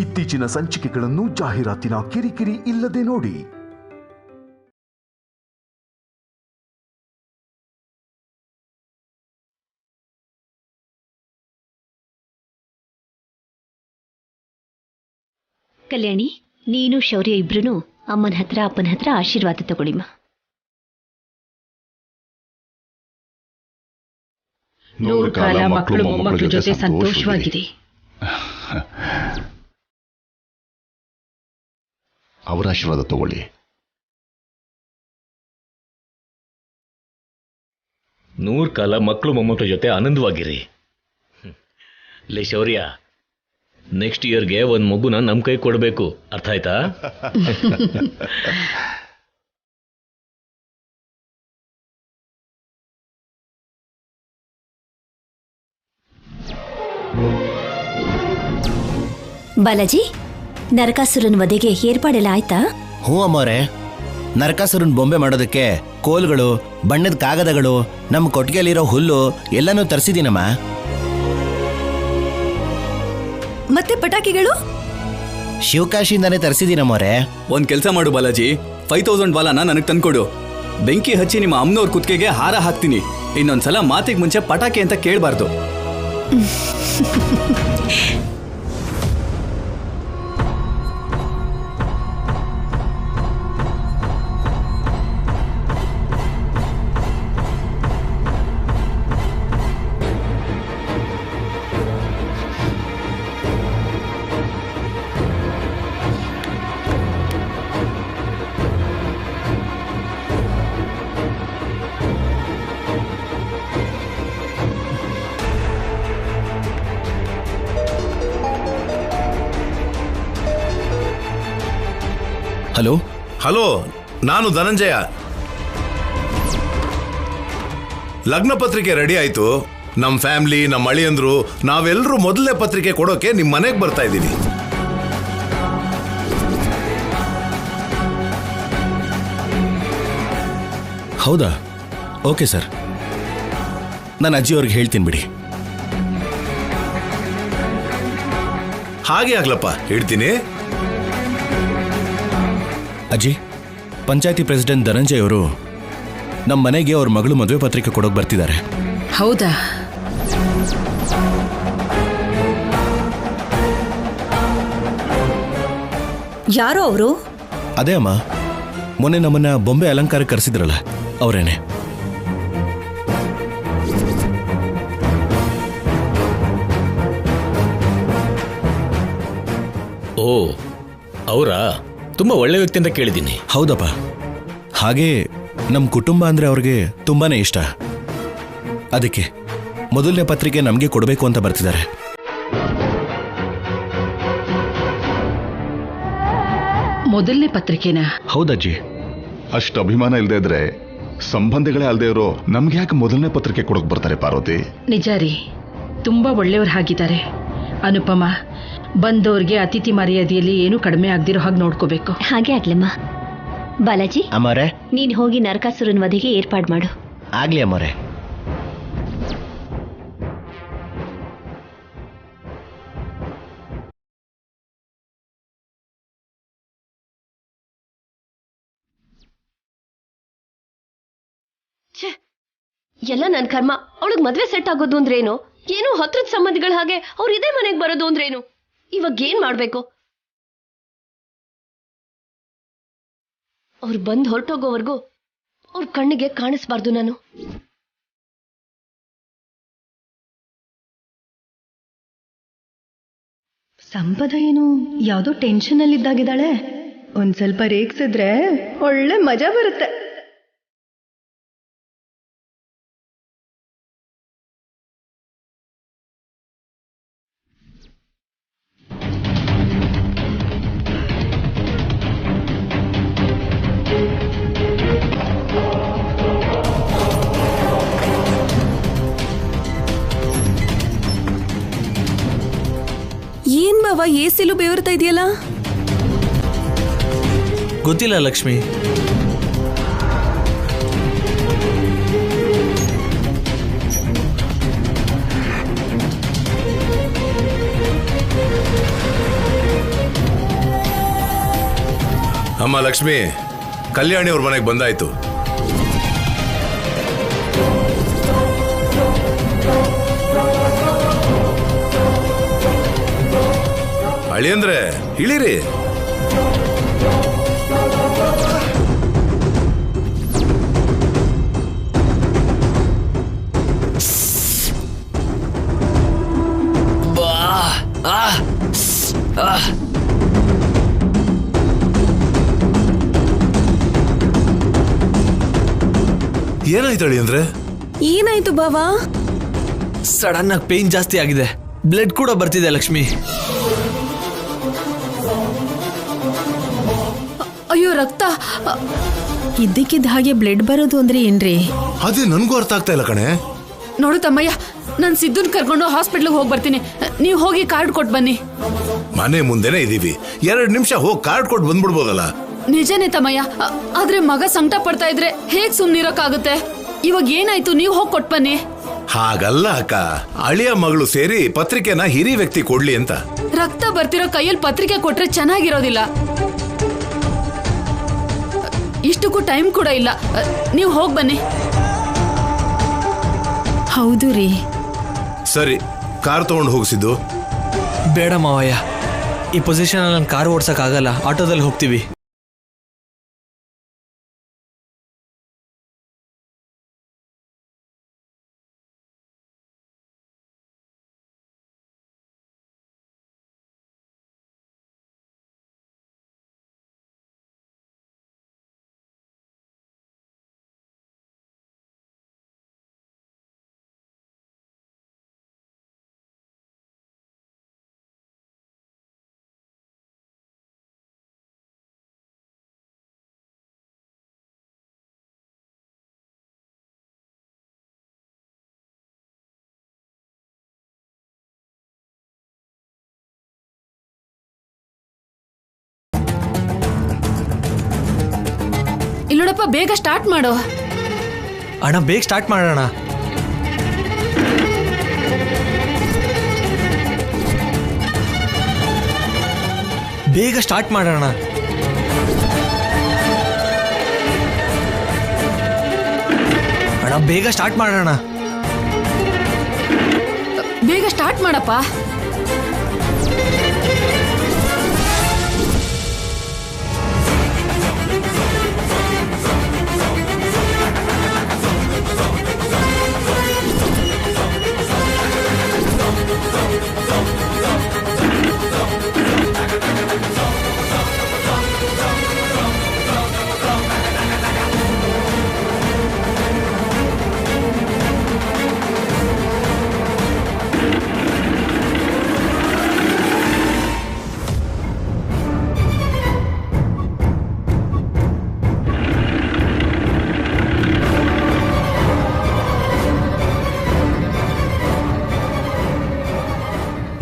ಇತ್ತೀಚಿನ ಸಂಚಿಕೆಗಳನ್ನು ಜಾಹೀರಾತಿನ ಕಿರಿಕಿರಿ ಇಲ್ಲದೆ ನೋಡಿ. ಕಲ್ಯಾಣಿ, ನೀನು ಶೌರ್ಯ ಇಬ್ರು ಅಮ್ಮನ ಹತ್ರ ಅಪ್ಪನ ಹತ್ರ ಆಶೀರ್ವಾದ ತಗೊಳ್ಳಿಮ್ಮ. ನೂರು ಕಾಲ ಮಕ್ಕಳು ಮೊಮ್ಮಕ್ಕಳ ಜೊತೆ ಸಂತೋಷವಾಗಿರಿ. ಅವರ ಆಶೀರ್ವಾದ ತಗೊಳ್ಳಿ. ನೂರು ಕಾಲ ಮಕ್ಕಳು ಮೊಮ್ಮಕ್ಕಳ ಜೊತೆ ಆನಂದವಾಗಿರಿ. ಲೇ ಶೌರ್ಯ, ನೆಕ್ಸ್ಟ್ ಇಯರ್ಗೆ ಒಂದು ಮಗುನ ನಮ್ಮ ಕೈ ಕೊಡಬೇಕು, ಅರ್ಥ ಆಯ್ತಾ? ಬಾಲಾಜಿ, ನರಕಾಸುರನ ವಧೆಗೆ ಏರ್ಪಾಡೆಲ್ಲ ಆಯ್ತಾ? ಹ್ಞೂ ಅಮ್ಮೋರೆ, ನರಕಾಸುರನ್ ಬೊಂಬೆ ಮಾಡೋದಕ್ಕೆ ಕೋಲ್ಗಳು, ಬಣ್ಣದ ಕಾಗದಗಳು, ನಮ್ಮ ಕೊಟ್ಟಿಗೆಯಲ್ಲಿರೋ ಹುಲ್ಲು ಎಲ್ಲನೂ ತರಿಸಿದ್ದೀನಮ್ಮ. ಮತ್ತೆ ಪಟಾಕಿಗಳು ಶಿವಕಾಶಿಯಿಂದಾನೇ ತರಿಸಿದ್ದೀನಮ್ಮೋರೆ. ಒಂದ್ ಕೆಲಸ ಮಾಡು ಬಾಲಾಜಿ, 5000 ಬಾಲನ ನನಗೆ ತಂದ್ಕೊಡು. ಬೆಂಕಿ ಹಚ್ಚಿ ನಿಮ್ಮ ಅಮ್ಮನವ್ರ ಕುತ್ತಿಗೆಗೆ ಹಾರ ಹಾಕ್ತೀನಿ. ಇನ್ನೊಂದ್ಸಲ ಮಾತಿಗೆ ಮುಂಚೆ ಪಟಾಕಿ ಅಂತ ಕೇಳಬಾರ್ದು. ಹಲೋ ಹಲೋ, ನಾನು ಧನಂಜಯ. ಲಗ್ನ ಪತ್ರಿಕೆ ರೆಡಿ ಆಯ್ತು. ನಮ್ಮ ಫ್ಯಾಮಿಲಿ, ನಮ್ಮ ಅಳಿಯಂದ್ರು, ನಾವೆಲ್ಲರೂ ಮೊದಲನೇ ಪತ್ರಿಕೆ ಕೊಡೋಕೆ ನಿಮ್ಮ ಮನೆಗೆ ಬರ್ತಾ ಇದ್ದೀವಿ. ಹೌದಾ? ಓಕೆ ಸರ್, ನಾನು ಅಜ್ಜಿಯವ್ರಿಗೆ ಹೇಳ್ತೀನಿ ಬಿಡಿ. ಹಾಗೆ ಆಗ್ಲಪ್ಪ, ಹೇಳ್ತೀನಿ. ಅಜ್ಜಿ, ಪಂಚಾಯತಿ ಪ್ರೆಸಿಡೆಂಟ್ ಧನಂಜಯ್ ಅವರು ನಮ್ಮ ಮನೆಗೆ ಅವ್ರ ಮಗಳು ಮದುವೆ ಪತ್ರಿಕೆ ಕೊಡೋಕೆ ಬರ್ತಿದ್ದಾರೆ. ಹೌದಾ? ಯಾರೋ ಅವರು? ಅದೇ ಅಮ್ಮ, ಮೊನ್ನೆ ನಮ್ಮನ್ನ ಬೊಂಬೆ ಅಲಂಕಾರ ಕರೆಸಿದ್ರಲ್ಲ, ಅವರೇನೆ. ಓ, ಅವರಾ? ತುಂಬಾ ಒಳ್ಳೆ ವ್ಯಕ್ತಿ ಅಂತ ಕೇಳಿದ್ದೀನಿ. ಹೌದಪ್ಪ, ಹಾಗೆ ನಮ್ಮ ಕುಟುಂಬ ಅಂದ್ರೆ ಅವ್ರಿಗೆ ತುಂಬಾನೇ ಇಷ್ಟ. ಅದಕ್ಕೆ ಮೊದಲನೇ ಪತ್ರಿಕೆ ನಮಗೆ ಕೊಡಬೇಕು ಅಂತ ಬರ್ತಿದ್ದಾರೆ. ಮೊದಲನೇ ಪತ್ರಿಕೆನಾ? ಹೌದಜ್ಜಿ. ಅಷ್ಟು ಅಭಿಮಾನ ಇಲ್ಲದೆ ಇದ್ರೆ ಸಂಬಂಧಿಗಳೇ ಅಲ್ಲದೆ ಇರೋ ನಮ್ಗೆ ಯಾಕೆ ಮೊದಲನೇ ಪತ್ರಿಕೆ ಕೊಡೋಕೆ ಬರ್ತಾರೆ ಪಾರ್ವತಿ? ನಿಜ ರೀ, ತುಂಬಾ ಒಳ್ಳೆಯವ್ರು ಹಾಗಿದ್ದಾರೆ. ಅನುಪಮ, ಬಂದವ್ರಿಗೆ ಅತಿಥಿ ಮರ್ಯಾದೆಯಲ್ಲಿ ಏನೂ ಕಡಿಮೆ ಆಗದಿರೋ ಹಾಗೆ ನೋಡ್ಕೋಬೇಕು. ಹಾಗೆ ಆಗ್ಲಮ್ಮ. ಬಾಲಾಜಿ, ಅಮ್ಮರೇ, ನೀನ್ ಹೋಗಿ ನರಕಾಸುರನ ವಧೆಗೆ ಏರ್ಪಾಡು ಮಾಡು. ಆಗ್ಲಿ ಅಮ್ಮರೇ. ಎಲ್ಲ ನನ್ ಕರ್ಮ. ಅವಳಿಗೆ ಮದ್ವೆ ಸೆಟ್ ಆಗೋದು ಅಂದ್ರೇನು? ಏನು ಹತ್ರದ ಸಂಬಂಧಿಗಳ ಹಾಗೆ ಅವ್ರು ಇದೇ ಮನೆಗೆ ಬರೋದು ಅಂದ್ರೇನು? ಇವಾಗ ಏನ್ ಮಾಡ್ಬೇಕು? ಅವ್ರು ಬಂದು ಹೊರಟೋಗೋವರೆಗೂ ಅವ್ರ ಕಣ್ಣಿಗೆ ಕಾಣಿಸ್ಬಾರ್ದು ನಾನು. ಸಂಪದ ಏನು ಯಾವುದೋ ಟೆನ್ಷನ್ ಅಲ್ಲಿ ಇದ್ದಾಗಿದ್ದಾಳೆ. ಒಂದ್ ಸ್ವಲ್ಪ ರೇಗ್ಸಿದ್ರೆ ಒಳ್ಳೆ ಮಜಾ ಬರುತ್ತೆ. ಏನ್ ಬಾವ, ಏಸಿಲು ಬೇವರ್ತಾ ಇದೆಯಲ್ಲ? ಗೊತ್ತಿಲ್ಲ ಲಕ್ಷ್ಮಿ. ಅಮ್ಮ ಲಕ್ಷ್ಮಿ, ಕಲ್ಯಾಣಿ ಅವ್ರ ಮನೆಗೆ ಬಂದಾಯ್ತು. ಅಳಿಯಂದ್ರೆ ಇಳಿರಿ. ಏನಾಯ್ತು ಅಳಿಯಂದ್ರೆ? ಏನಾಯ್ತು ಬಾವಾ? ಸಡನ್ ಆಗಿ ಪೇನ್ ಜಾಸ್ತಿ ಆಗಿದೆ, ಬ್ಲಡ್ ಕೂಡ ಬರ್ತಿದೆ ಲಕ್ಷ್ಮಿ. ಅಯ್ಯೋ ರಕ್ತ ಇದ್ದಕ್ಕಿದ್ದ ಹಾಗೆ ಬ್ಲಡ್ ಬರೋದು ಅಂದ್ರೆ ಏನ್ರಿ? ಅದೇ ನನ್ಗೂ ಅರ್ಥ ಆಗ್ತಾ ಇಲ್ಲ ಕಣೆ. ನೋಡು ತಮ್ಮಯ್ಯ, ನಾನು ಸಿದ್ದುನ್ ಕರ್ಕೊಂಡು ಹಾಸ್ಪಿಟ್ಲಿಗೆ ಹೋಗಿ ಬರ್ತೀನಿ, ನೀವು ಹೋಗಿ ಕಾರ್ಡ್ ಕೊಟ್ಟು ಬನ್ನಿ. ಮನೆ ಮುಂದೆನೆ ಇದೀವಿ, 2 ನಿಮಿಷ ಹೋಗಿ ಕಾರ್ಡ್ ಕೊಟ್ಟು ಬಂದ್ಬಿಡ್ಬೋದಲ್ಲ. ನಿಜನೇ ತಮ್ಮಯ್ಯ, ಆದ್ರೆ ಮಗ ಸಂಕಟ ಪಡ್ತಾ ಇದ್ರೆ ಹೇಗ್ ಸುಮ್ನಿರಕ್ಕಾಗುತ್ತೆ? ಇವಾಗ ಏನಾಯ್ತು, ನೀವು ಹೋಗಿ ಕೊಟ್ಟು ಬನ್ನಿ. ಹಾಗಲ್ಲ ಅಕ್ಕ, ಅಳಿಯ ಮಗಳು ಸೇರಿ ಪತ್ರಿಕೆನ ಹಿರಿ ವ್ಯಕ್ತಿ ಕೊಡ್ಲಿ ಅಂತ. ರಕ್ತ ಬರ್ತಿರೋ ಕೈಯಲ್ಲಿ ಪತ್ರಿಕೆ ಕೊಟ್ರೆ ಚೆನ್ನಾಗಿರೋದಿಲ್ಲ. ಇಷ್ಟಕ್ಕೂ ಟೈಮ್ ಕೂಡ ಇಲ್ಲ, ನೀವು ಹೋಗಿ ಬನ್ನಿ. ಹೌದು ರೀ. ಸರಿ, ಕಾರ್ ತಗೊಂಡು ಹೋಗಿಸಿದ್ದು. ಬೇಡ ಮಾವಯ್ಯ, ಈ ಪೊಸಿಷನ್ ನಾನು ಕಾರ್ ಓಡ್ಸಕ್ ಆಗಲ್ಲ, ಆಟೋದಲ್ಲಿ ಹೋಗ್ತೀವಿ. ಇಲ್ಲೋಡಪ್ಪ, ಬೇಗ ಸ್ಟಾರ್ಟ್ ಮಾಡು. ಅಣ್ಣ ಬೇಗ ಸ್ಟಾರ್ಟ್ ಮಾಡೋಣ. ಬೇಗ ಸ್ಟಾರ್ಟ್ ಮಾಡೋಣ. ಅಣ್ಣ ಬೇಗ ಸ್ಟಾರ್ಟ್ ಮಾಡೋಣ. ಬೇಗ ಸ್ಟಾರ್ಟ್ ಮಾಡಪ್ಪ.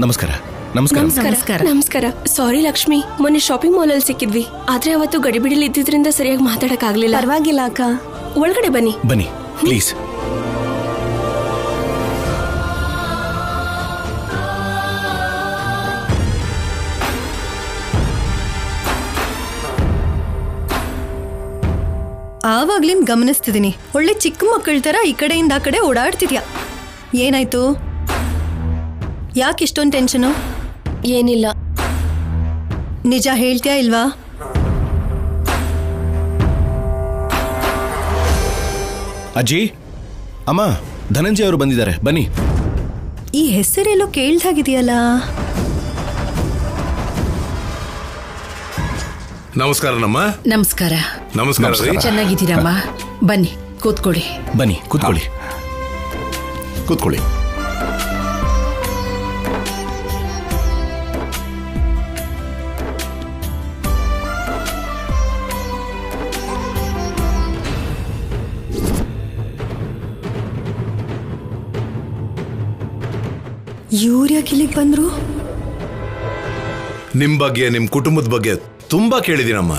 ನಮಸ್ಕಾರ. ನಮಸ್ಕಾರ. ನಮಸ್ಕಾರ. ನಮಸ್ಕಾರ. ಸಾರಿ ಲಕ್ಷ್ಮಿ, ಮೊನ್ನೆ ಶಾಪಿಂಗ್ ಮಾಲ್ ಅಲ್ಲಿ ಸಿಕ್ಕಿದ್ವಿ, ಆದ್ರೆ ಅವತ್ತು ಗಡಿಬಿಡಿಲಿ ಇದ್ದಿದ್ರಿಂದ ಸರಿಯಾಗಿ ಮಾತಾಡಕ್ ಆಗ್ಲಿಲ್ಲ. ಪರವಾಗಿಲ್ಲ ಅಕ್ಕ, ಒಳಗಡೆ ಬನ್ನಿ. ಬನ್ನಿ ಪ್ಲೀಸ್. ಆವಾಗ್ಲಿಂದ ಗಮನಿಸ್ತಿದ್ದೀನಿ, ಒಳ್ಳೆ ಚಿಕ್ಕ ಮಕ್ಕಳ ತರ ಈ ಕಡೆಯಿಂದ ಆ ಕಡೆ ಓಡಾಡ್ತಿದ್ಯಾ. ಏನಾಯ್ತು? ಯಾಕೆ ಇಷ್ಟೊಂದು ಟೆನ್ಷನು? ಏನಿಲ್ಲ. ನಿಜ ಹೇಳ್ತೀಯಾ ಇಲ್ವಾ? ಅಜ್ಜಿ, ಅಮ್ಮ, ಧನಂಜಯ ಅವರು ಬಂದಿದ್ದಾರೆ, ಬನ್ನಿ. ಈ ಹೆಸರೆಲ್ಲೋ ಕೇಳ್ದಾಗಿದೆಯಲ್ಲ. ನಮಸ್ಕಾರ ನಮ್ಮ. ನಮಸ್ಕಾರ. ನಮಸ್ಕಾರ. ಚೆನ್ನಾಗಿದ್ದೀರಮ್ಮ? ಬನ್ನಿ ಕೂತ್ಕೊಳ್ಳಿ. ಬನ್ನಿ ಕೂತ್ಕೊಳ್ಳಿ. ಕೂತ್ಕೊಳ್ಳಿ. ಇವ್ರ್ಯಾಕೆ ಇಲ್ಲಿಗೆ ಬಂದ್ರು? ನಿಮ್ ಬಗ್ಗೆ, ನಿಮ್ ಕುಟುಂಬದ ಬಗ್ಗೆ ತುಂಬಾ ಕೇಳಿದೀನಮ್ಮ.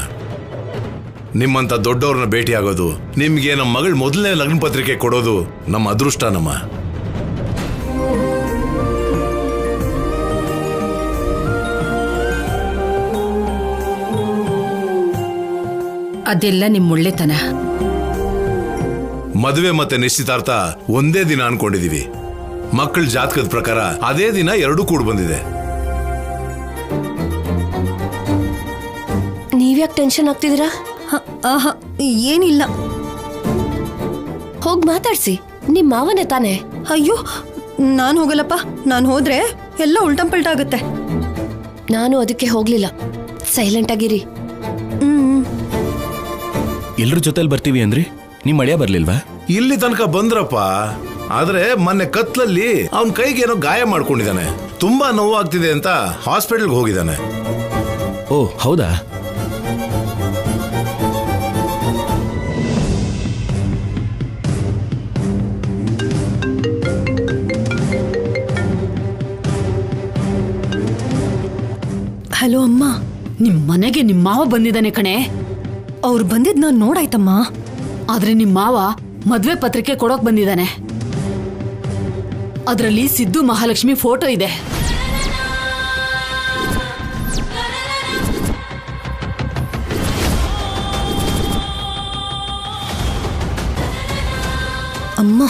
ನಿಮ್ಮಂತ ದೊಡ್ಡವ್ರನ್ನ ಭೇಟಿ ಆಗೋದು, ನಿಮ್ಗೆ ನಮ್ಮ ಮಗಳ ಮೊದಲನೇ ಲಗ್ನ ಪತ್ರಿಕೆ ಕೊಡೋದು ನಮ್ಮ ಅದೃಷ್ಟ ನಮ್ಮ. ಅದೆಲ್ಲ ನಿಮ್ಮ ಒಳ್ಳೆತನ. ಮದುವೆ ಮತ್ತೆ ನಿಶ್ಚಿತಾರ್ಥ ಒಂದೇ ದಿನ ಅನ್ಕೊಂಡಿದೀವಿ. ಮಕ್ಕಳ ಜಾತಕದ ಪ್ರಕಾರ ಅದೇ ದಿನ ಎರಡೂ ಕೂಡ ಬಂದಿದೆ. ನೀವ್ಯಾಕೆ ಟೆನ್ಷನ್ ಆಗ್ತಿದ್ದೀರಾ? ಆಹಾ, ಏನಿಲ್ಲ. ಹೋಗ್ ಮಾತಾಡ್ಸಿ, ನಿಮ್ ಮಾವನೇ ತಾನೆ. ಅಯ್ಯೋ, ನಾನು ಹೋಗಲ್ಲಪ್ಪ. ನಾನು ಹೋದ್ರೆ ಎಲ್ಲ ಉಲ್ಟಂಪಲ್ಟ ಆಗುತ್ತೆ. ನಾನು ಅದಕ್ಕೆ ಹೋಗ್ಲಿಲ್ಲ. ಸೈಲೆಂಟ್ ಆಗಿರಿ. ಎಲ್ರ ಜೊತೆಲಿ ಬರ್ತೀವಿ ಅಂದ್ರಿ, ನಿಮ್ ಮಳೆಯ ಬರ್ಲಿಲ್ವಾ? ಇಲ್ಲಿ ತನಕ ಬಂದ್ರಪ್ಪ. ಆದ್ರೆ ಮೊನ್ನೆ ಕತ್ಲಲ್ಲಿ ಅವನ್ ಕೈಗೆ ಏನೋ ಗಾಯ ಮಾಡ್ಕೊಂಡಿದ್ದಾನೆ. ತುಂಬಾ ನೋವು ಆಗ್ತಿದೆ ಅಂತ ಹಾಸ್ಪಿಟಲ್ಗೆ ಹೋಗಿದ್ದಾನೆ. ಓ ಹೌದಾ? ಹಲೋ ಅಮ್ಮ. ನಿಮ್ ಮನೆಗೆ ನಿಮ್ ಮಾವ ಬಂದಿದ್ದಾನೆ ಕಣೆ. ಅವ್ರು ಬಂದಿದ್ ನಾನ್ ನೋಡಾಯ್ತಮ್ಮ. ಆದ್ರೆ ನಿಮ್ ಮಾವ ಮದ್ವೆ ಪತ್ರಿಕೆ ಕೊಡೋಕ್ ಬಂದಿದ್ದಾನೆ. ಅದ್ರಲ್ಲಿ ಸಿದ್ದು ಮಹಾಲಕ್ಷ್ಮಿ ಫೋಟೋ ಇದೆ. ಅಮ್ಮ,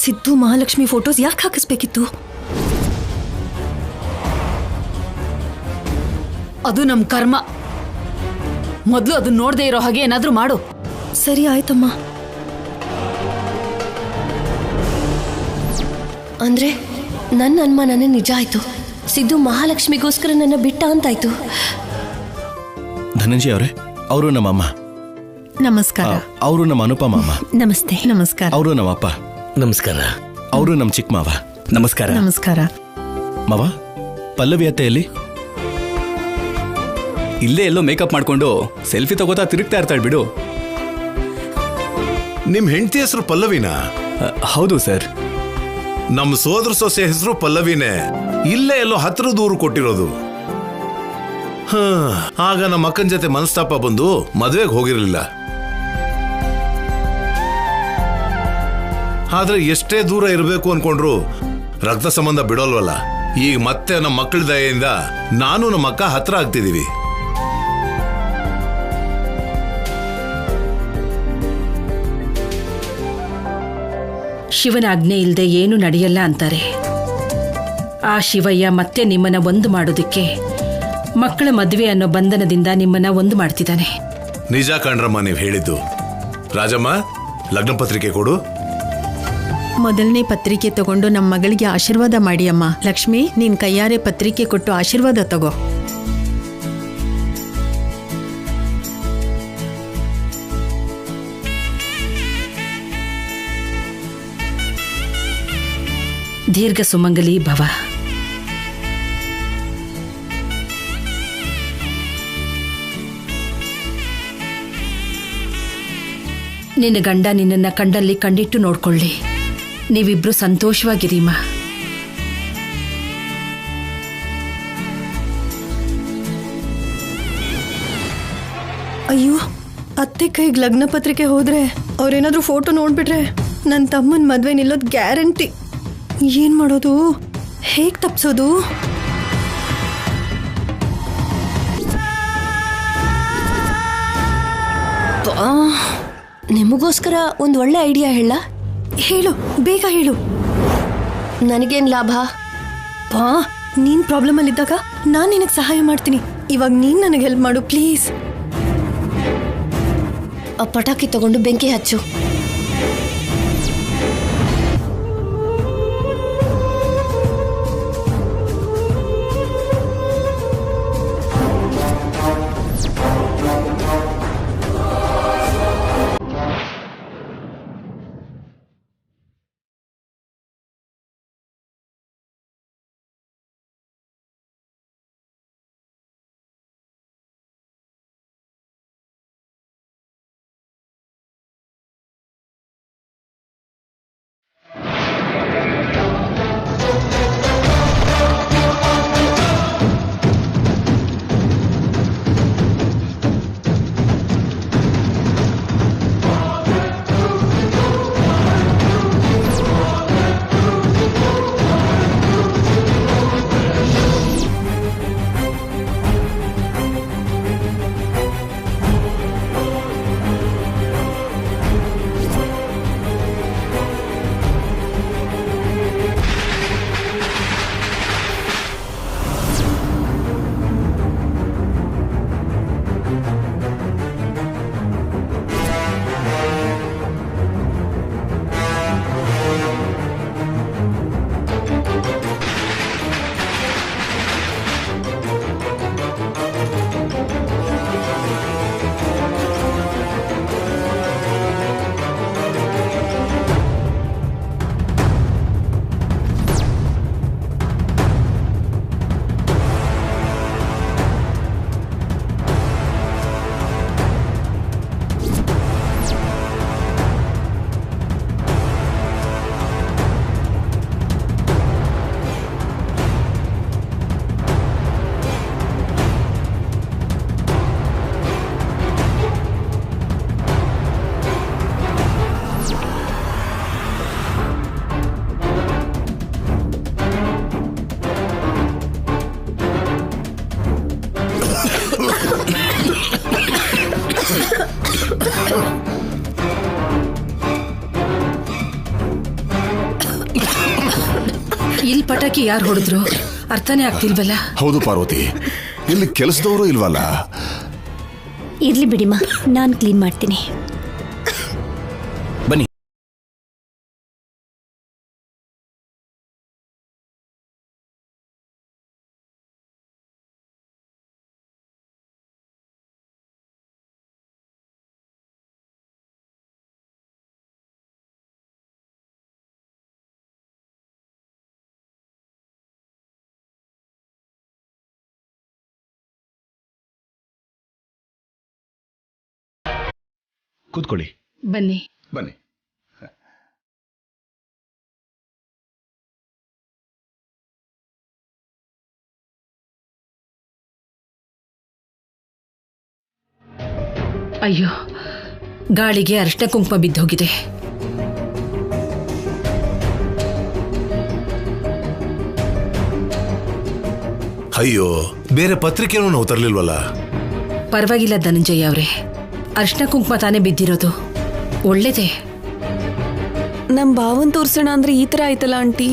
ಸಿದ್ದು ಮಹಾಲಕ್ಷ್ಮಿ ಫೋಟೋಸ್ ಯಾಕೆ ಹಾಕಿಸ್ಬೇಕಿತ್ತು? ಅದು ನಮ್ ಕರ್ಮ. ಮೊದ್ಲು ಅದನ್ನ ನೋಡದೆ ಇರೋ ಹಾಗೆ ಏನಾದ್ರೂ ಮಾಡು. ಸರಿ ಆಯ್ತಮ್ಮ. ಅಂದ್ರೆ ನನ್ನ ಅನುಮಾನನೇ ನಿಜ ಆಯ್ತು. ಸಿದ್ದು ಮಹಾಲಕ್ಷ್ಮಿಗೋಸ್ಕರ ನನ್ನ ಬಿಟ್ಟ ಅಂತಾಯ್ತು. ಧನಂಜಯ ಅವರೇ, ಅವರು ನಮ್ಮಮ್ಮ. ನಮಸ್ಕಾರ. ಅವರು ನಮ್ಮ ಅನುಪಮ ಅಮ್ಮ. ನಮಸ್ತೆ. ನಮಸ್ಕಾರ. ಅವರು ನಮ್ಮ ಅಪ್ಪ. ನಮಸ್ಕಾರ. ಅವರು ನಮ್ಮ ಚಿಕ್ಕ ಮಾವ. ನಮಸ್ಕಾರ. ನಮಸ್ಕಾರ. ಮಾವ, ಪಲ್ಲವಿ ಅತ್ತೆಯಲ್ಲಿ? ಇಲ್ಲೇ ಎಲ್ಲೋ ಮೇಕಪ್ ಮಾಡ್ಕೊಂಡು ಸೆಲ್ಫಿ ತಗೋತಾ ತಿರುಗ್ತಾ ಇರ್ತಾಳೆ ಬಿಡು. ನಿಮ್ ಹೆಂಡತಿ ಹೆಸರು ಪಲ್ಲವಿನಾ? ಹೌದು ಸರ್. ನಮ್ಮ ಸೋದರ ಸೊಸೆ ಹೆಸರು ಪಲ್ಲವಿನೇ. ಇಲ್ಲೇ ಎಲ್ಲೋ ಹತ್ತಿರದ ಊರು ಕೊಟ್ಟಿರೋದು. ಆಗ ನಮ್ಮ ಅಕ್ಕನ ಜೊತೆ ಮನಸ್ತಾಪ ಬಂದು ಮದುವೆಗೆ ಹೋಗಿರಲಿಲ್ಲ. ಆದ್ರೆ ಎಷ್ಟೇ ದೂರ ಇರಬೇಕು ಅನ್ಕೊಂಡ್ರು ರಕ್ತ ಸಂಬಂಧ ಬಿಡೋಲ್ವಲ್ಲ. ಈಗ ಮತ್ತೆ ನಮ್ಮ ಮಕ್ಕಳ ದಯೆಯಿಂದ ನಾನು ನಮ್ಮ ಅಕ್ಕ ಹತ್ರ ಆಗ್ತಿದೀವಿ. ಶಿವನ ಆಜ್ಞೆ ಇಲ್ಲದೆ ಏನು ನಡೆಯಲ್ಲ ಅಂತಾರೆ. ಆ ಶಿವಯ್ಯ ಮತ್ತೆ ನಿಮ್ಮನ್ನ ಒಂದು ಮಾಡೋದಕ್ಕೆ ಮಕ್ಕಳ ಮದುವೆ ಅನ್ನೋ ಬಂಧನದಿಂದ ನಿಮ್ಮನ್ನ ಒಂದು ಮಾಡ್ತಿದ್ದಾನೆ. ನಿಜ ಕಣ್ರಮ್ಮ ನೀವು ಹೇಳಿದ್ದು. ರಾಜಮ್ಮ, ಲಗ್ನ ಪತ್ರಿಕೆ ಕೊಡು. ಮೊದಲನೇ ಪತ್ರಿಕೆ ತಗೊಂಡು ನಮ್ಮ ಮಗಳಿಗೆ ಆಶೀರ್ವಾದ ಮಾಡಿ ಅಮ್ಮ. ಲಕ್ಷ್ಮಿ, ನೀನ್ ಕೈಯಾರೆ ಪತ್ರಿಕೆ ಕೊಟ್ಟು ಆಶೀರ್ವಾದ ತಗೋ. ದೀರ್ಘ ಸುಮಂಗಲಿ ಭವ. ನಿನ್ನ ಗಂಡ ನಿನ್ನನ್ನ ಕಂಡಲ್ಲಿ ಕಂಡಿಟ್ಟು ನೋಡ್ಕೊಳ್ಳಿ. ನೀವಿಬ್ರು ಸಂತೋಷವಾಗಿರೀಮ್ಮ. ಅಯ್ಯೋ, ಅತ್ತೆ ಕೈಗೆ ಲಗ್ನ ಪತ್ರಿಕೆ ಹೋದ್ರೆ ಅವ್ರೇನಾದ್ರೂ ಫೋಟೋ ನೋಡ್ಬಿಟ್ರೆ ನನ್ನ ತಮ್ಮನ ಮದ್ವೆ ನಿಲ್ಲೋದು ಗ್ಯಾರಂಟಿ. ಏನ್ ಮಾಡೋದು? ಹೇಗ್ ತಪ್ಸೋದು? ನಿಮಗೋಸ್ಕರ ಒಂದು ಒಳ್ಳೆ ಐಡಿಯಾ ಹೇಳ. ಹೇಳು, ಬೇಗ ಹೇಳು. ನನಗೇನ್ ಲಾಭ? ನೀನ್ ಪ್ರಾಬ್ಲಮ್ ಅಲ್ಲಿದ್ದಾಗ ನಾನ್ ನಿನಗೆ ಸಹಾಯ ಮಾಡ್ತೀನಿ. ಇವಾಗ ನೀನ್ ನನಗೆ ಹೆಲ್ಪ್ ಮಾಡು ಪ್ಲೀಸ್. ಆ ಪಟಾಕಿ ತಗೊಂಡು ಬೆಂಕಿ ಹಚ್ಚು. ಇಲ್ಲಿ ಪಟಾಕಿ ಯಾರು ಹೊಡೆದ್ರು ಅರ್ಥನೇ ಆಗ್ತಿಲ್ವಲ್ಲ. ಹೌದು ಪಾರ್ವತಿ, ಇಲ್ಲಿ ಕೆಲಸದವರು ಇಲ್ವಲ್ಲ. ಇರ್ಲಿ ಬಿಡಿಮ್ಮ, ನಾನು ಕ್ಲೀನ್ ಮಾಡ್ತೀನಿ. ಬನ್ನಿ. ಕೂತ್ಕೊಳ್ಳಿ. ಬನ್ನಿ ಬನ್ನಿ. ಅಯ್ಯೋ, ಗಾಳಿಗೆ ಅರಿಶಿನ ಕುಂಕುಮ ಬಿದ್ದೋಗಿದೆ. ಅಯ್ಯೋ, ಬೇರೆ ಪತ್ರಿಕೆನೂ ನಾವು ತರಲಿಲ್ವಲ್ಲ. ಪರವಾಗಿಲ್ಲ ಧನಂಜಯ ಅವರೇ, ಅರಿಶಿನ ಕುಂಕುಮ ತಾನೇ ಬಿದ್ದಿರೋದು, ಒಳ್ಳೇದೇ. ನಮ್ ಭಾವನ್ ತೋರ್ಸೋಣ ಅಂದ್ರೆ ಈ ತರ ಆಯ್ತಲ್ಲ ಆಂಟಿ.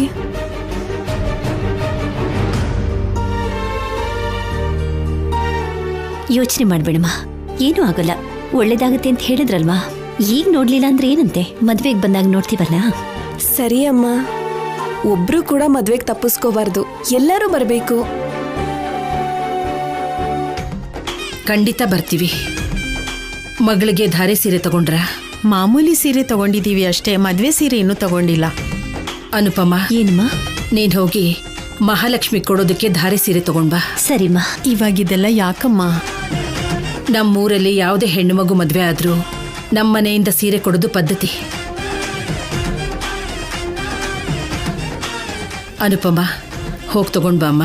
ಯೋಚನೆ ಮಾಡ್ಬೇಡಮ್ಮ, ಏನೂ ಆಗಲ್ಲ, ಒಳ್ಳೇದಾಗತ್ತೆ ಅಂತ ಹೇಳಿದ್ರಲ್ವಾ. ಈಗ ನೋಡ್ಲಿಲ್ಲ ಅಂದ್ರೆ ಏನಂತೆ, ಮದ್ವೆಗೆ ಬಂದಾಗ ನೋಡ್ತೀವಲ್ಲ. ಸರಿ ಅಮ್ಮ, ಒಬ್ರು ಕೂಡ ಮದ್ವೆಗೆ ತಪ್ಪಿಸ್ಕೋಬಾರ್ದು, ಎಲ್ಲರೂ ಬರ್ಬೇಕು. ಖಂಡಿತ ಬರ್ತೀವಿ. ಮಗಳಿಗೆ ಧಾರೆ ಸೀರೆ ತಗೊಂಡ್ರ? ಮಾಮೂಲಿ ಸೀರೆ ತಗೊಂಡಿದೀವಿ ಅಷ್ಟೇ, ಮದ್ವೆ ಸೀರೆ ಇನ್ನೂ ತಗೊಂಡಿಲ್ಲ. ಅನುಪಮ, ಏನಮ್ಮ? ನೀನ್ ಹೋಗಿ ಮಹಾಲಕ್ಷ್ಮಿ ಕೊಡೋದಕ್ಕೆ ಧಾರೆ ಸೀರೆ ತಗೊಂಡ್ಬಾ. ಸರಿಮ್ಮ. ಇವಾಗಿದೆಲ್ಲ ಯಾಕಮ್ಮ? ನಮ್ಮೂರಲ್ಲಿ ಯಾವುದೇ ಹೆಣ್ಣು ಮಗು ಮದ್ವೆ ಆದ್ರೂ ನಮ್ಮನೆಯಿಂದ ಸೀರೆ ಕೊಡೋದು ಪದ್ಧತಿ. ಅನುಪಮ, ಹೋಗಿ ತಗೊಂಡ್ಬಾ ಅಮ್ಮ.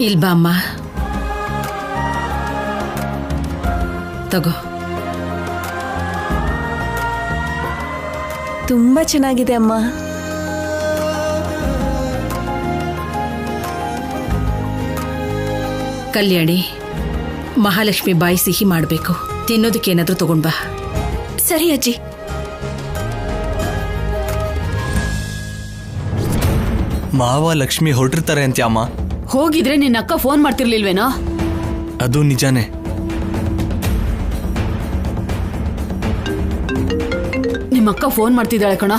ಇಲ್ಬಾ ಅಮ್ಮ, ತಗೋ. ತುಂಬಾ ಚೆನ್ನಾಗಿದೆ ಅಮ್ಮ. ಕಲ್ಯಾಣಿ, ಮಹಾಲಕ್ಷ್ಮಿ ಬಾಯಿ ಸಿಹಿ ಮಾಡಬೇಕು, ತಿನ್ನೋದಕ್ಕೆ ಏನಾದ್ರೂ ತಗೊಂಡ್ಬಾ. ಸರಿ ಅಜ್ಜಿ. ಮಾವ ಲಕ್ಷ್ಮಿ ಹೊರಟಿರ್ತಾರೆ ಅಂತ್ಯ ಅಮ್ಮ. ಹೋಗಿದ್ರೆ ನಿನ್ನ ಅಕ್ಕ ಫೋನ್ ಮಾಡ್ತಿರ್ಲಿಲ್ವೇನೋ? ಅದು ನಿಜಾನೇ. ನಿಮ್ಮಕ್ಕ ಫೋನ್ ಮಾಡ್ತಿದ್ದಾಳೆ ಕಣ.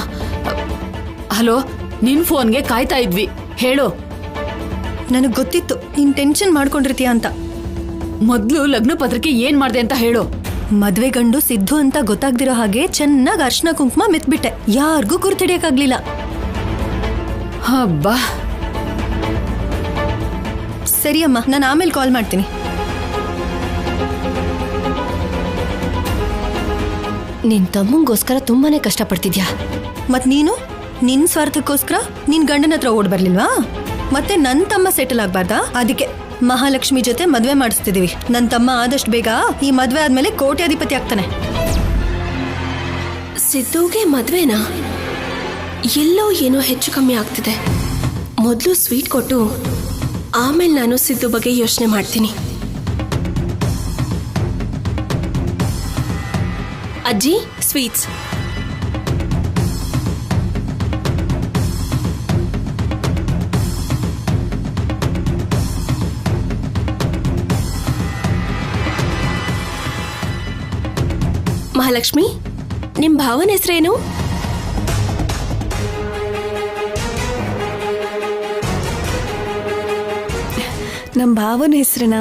ಹಲೋ, ನಿನ್ ಫೋನ್ಗೆ ಕಾಯ್ತಾ ಇದ್ವಿ, ಹೇಳು. ನನಗ್ ಗೊತ್ತಿತ್ತು ನೀನ್ ಟೆನ್ಷನ್ ಮಾಡ್ಕೊಂಡಿರ್ತೀಯ ಅಂತ. ಮೊದ್ಲು ಲಗ್ನ ಪತ್ರಿಕೆ ಏನ್ ಮಾಡ್ದೆ ಅಂತ ಹೇಳು. ಮದ್ವೆ ಗಂಡು ಸಿದ್ದು ಅಂತ ಗೊತ್ತಾಗ್ದಿರೋ ಹಾಗೆ ಚೆನ್ನಾಗಿ ಅರ್ಶಿನ ಕುಂಕುಮ ಮೆತ್ಬಿಟ್ಟೆ, ಯಾರಿಗೂ ಗುರ್ತಿಡಿಯಕ್ಕಾಗ್ಲಿಲ್ಲ. ಹಬ್ಬಾ. ಸರಿ ಅಮ್ಮ, ನಾನು ಆಮೇಲೆ ಕಾಲ್ ಮಾಡ್ತೀನಿ. ನಿನ್ ತಮ್ಮಂಗೋಸ್ಕರ ತುಂಬಾನೇ ಕಷ್ಟಪಡ್ತಿದ್ಯಾ. ಮತ್ ನೀನು ನಿನ್ ಸ್ವಾರ್ಥಕ್ಕೋಸ್ಕರ ನಿನ್ ಗಂಡನ ಹತ್ರ ಓಡ್ ಬರ್ಲಿಲ್ವಾ? ಮತ್ತೆ ನನ್ ತಮ್ಮ ಸೆಟಲ್ ಆಗ್ಬಾರ್ದಾ? ಅದಕ್ಕೆ ಮಹಾಲಕ್ಷ್ಮಿ ಜೊತೆ ಮದ್ವೆ ಮಾಡಿಸ್ತಿದೀವಿ. ನನ್ ತಮ್ಮ ಆದಷ್ಟು ಬೇಗ ಈ ಮದ್ವೆ ಆದ್ಮೇಲೆ ಕೋಟ್ಯಾಧಿಪತಿ ಆಗ್ತಾನೆ. ಸಿದ್ದುಗೆ ಮದ್ವೆನಾ? ಎಲ್ಲೋ ಏನೋ ಹೆಚ್ಚು ಕಮ್ಮಿ ಆಗ್ತಿದೆ. ಮೊದಲು ಸ್ವೀಟ್ ಕೊಟ್ಟು ಆಮೇಲೆ ನಾನು ಸಿದ್ದು ಬಗ್ಗೆ ಯೋಚನೆ ಮಾಡ್ತೀನಿ. ಅಜ್ಜಿ, ಸ್ವೀಟ್ಸ್. ಮಹಾಲಕ್ಷ್ಮಿ, ನಿಮ್ ಭಾವನ ಹೆಸರೇನು? ನಮ್ ಭಾವನ ಹೆಸರನ್ನ